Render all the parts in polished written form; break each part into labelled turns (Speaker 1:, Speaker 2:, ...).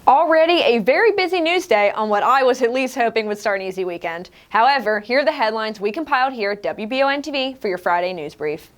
Speaker 1: Already a very busy news day on what I was at least hoping would start an easy weekend. However, here are the headlines we compiled here at WBON-TV for your Friday news brief.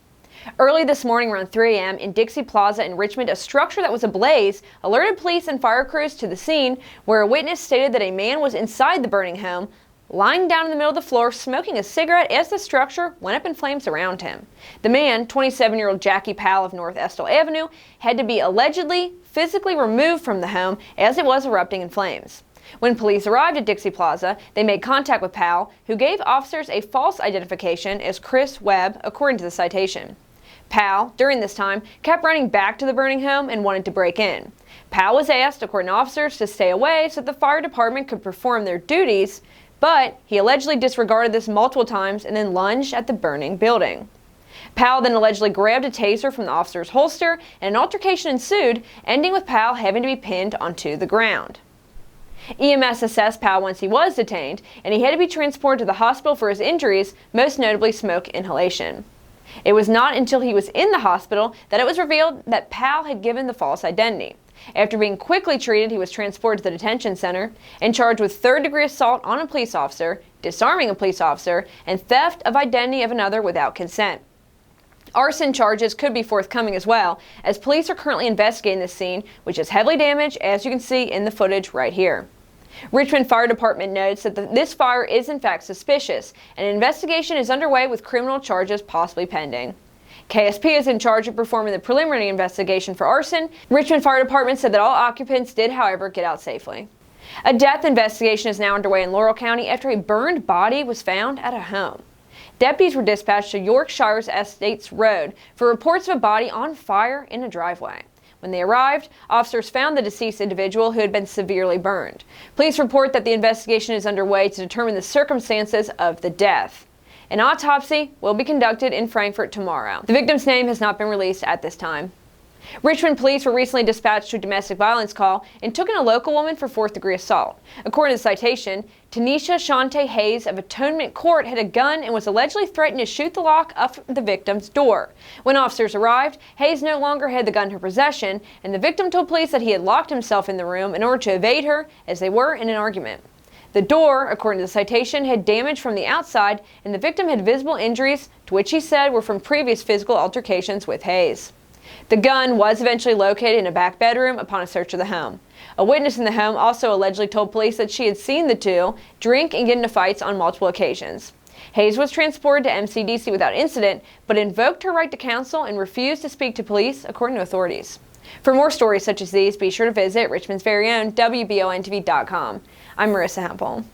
Speaker 1: Early this morning around 3 a.m. in Dixie Plaza in Richmond, a structure that was ablaze alerted police and fire crews to the scene, where a witness stated that a man was inside the burning home, lying down in the middle of the floor smoking a cigarette as the structure went up in flames around him. The man, 27-year-old Jackie Powell of North Estill Avenue, had to be allegedly physically removed from the home as it was erupting in flames. When police arrived at Dixie Plaza, they made contact with Powell, who gave officers a false identification as Chris Webb, according to the citation. Powell, during this time, kept running back to the burning home and wanted to break in. Powell was asked, according to officers, to stay away so that the fire department could perform their duties, but he allegedly disregarded this multiple times and then lunged at the burning building. Powell then allegedly grabbed a taser from the officer's holster, and an altercation ensued, ending with Powell having to be pinned onto the ground. EMS assessed Powell once he was detained, and he had to be transported to the hospital for his injuries, most notably smoke inhalation. It was not until he was in the hospital that it was revealed that Powell had given the false identity. After being quickly treated, he was transported to the detention center and charged with third-degree assault on a police officer, disarming a police officer, and theft of identity of another without consent. Arson charges could be forthcoming as well, as police are currently investigating this scene, which is heavily damaged, as you can see in the footage right here. Richmond Fire Department notes that this fire is in fact suspicious, and an investigation is underway with criminal charges possibly pending. KSP is in charge of performing the preliminary investigation for arson. Richmond Fire Department said that all occupants did, however, get out safely. A death investigation is now underway in Laurel County after a burned body was found at a home. Deputies were dispatched to Yorkshire's Estates Road for reports of a body on fire in a driveway. When they arrived, officers found the deceased individual who had been severely burned. Police report that the investigation is underway to determine the circumstances of the death. An autopsy will be conducted in Frankfort tomorrow. The victim's name has not been released at this time. Richmond police were recently dispatched to a domestic violence call and took in a local woman for fourth-degree assault. According to the citation, Tanisha Shante Hayes of Atonement Court had a gun and was allegedly threatened to shoot the lock of the victim's door. When officers arrived, Hayes no longer had the gun in her possession, and the victim told police that he had locked himself in the room in order to evade her, as they were in an argument. The door, according to the citation, had damage from the outside, and the victim had visible injuries, to which he said were from previous physical altercations with Hayes. The gun was eventually located in a back bedroom upon a search of the home. A witness in the home also allegedly told police that she had seen the two drink and get into fights on multiple occasions. Hayes was transported to MCDC without incident, but invoked her right to counsel and refused to speak to police, according to authorities. For more stories such as these, be sure to visit Richmond's very own WBONTV.com. I'm Marissa Hempel.